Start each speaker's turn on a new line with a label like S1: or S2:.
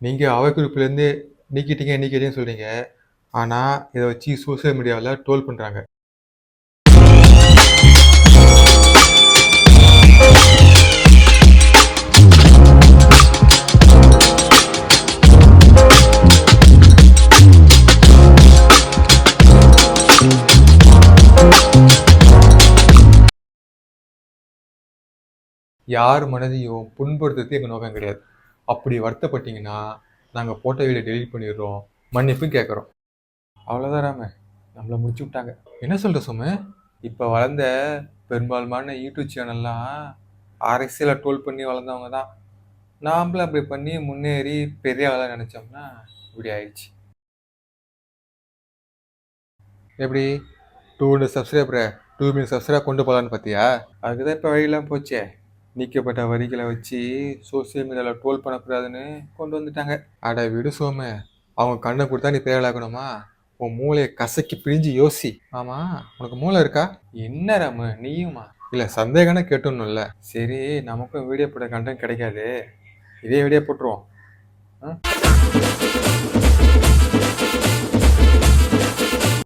S1: நீங்க அவ குறிப்பிலேருந்து நீக்கிட்டீங்கன்னு சொல்றீங்க. ஆனா, இத வச்சு சோசியல் மீடியால ட்ரோல் பண்றாங்க. யார் மனதையும் புண்படுத்துறது எங்க நோக்கம் கிடையாது. அப்படி வருத்தப்பட்டீங்கன்னா, நாங்க போட்ட வீடியோ டெலீட் பண்ணிடுறோம். மன்னிப்பும் கேட்குறோம். அவ்வளோதான் ராமு. நம்மள முடிச்சு விட்டாங்க. என்ன சொல்ற சோமு? இப்ப வளர்ந்த பெரும்பான்மையான யூடியூப் சேனல்லாம் அரசியல ட்ரோல் பண்ணி வளர்ந்தவங்க தான். நாமளும் அப்படி பண்ணி முன்னேறி பெரிய ஆளா நெனைச்சோம்னா, இப்படி ஆயிடுச்சு. எப்படி 200 சப்ஸ்கிரைபர 2 மில்லியன் சப்ஸ்கிரைபர் கொண்டு போலான்னு பார்த்தியா? அதுக்கு தான் இப்ப வழிலாம் போச்சே. நீக்கப்பட்ட வரிகள வச்சு சோசியல் மீடியால ட்ரோல் பண்ணக்கூடாதுன்னு கொண்டு வந்துட்டாங்க. அட விடு சோமு. அவங்க கண்ண குடுத்தா நீ பேயாளாகணுமா? உன் மூளைய கசக்கி பிழிஞ்சு யோசி. ஆமா, உனக்கு மூளை இருக்கா? என்ன ராமு நீயுமா? இல்ல சந்தேகம்னா கேட்டுடணும்ல. சரி, நமக்கும் வீடியோ போட கன்டென்ட் கிடைக்காது. இதே வீடியோ போட்டுருவோம்.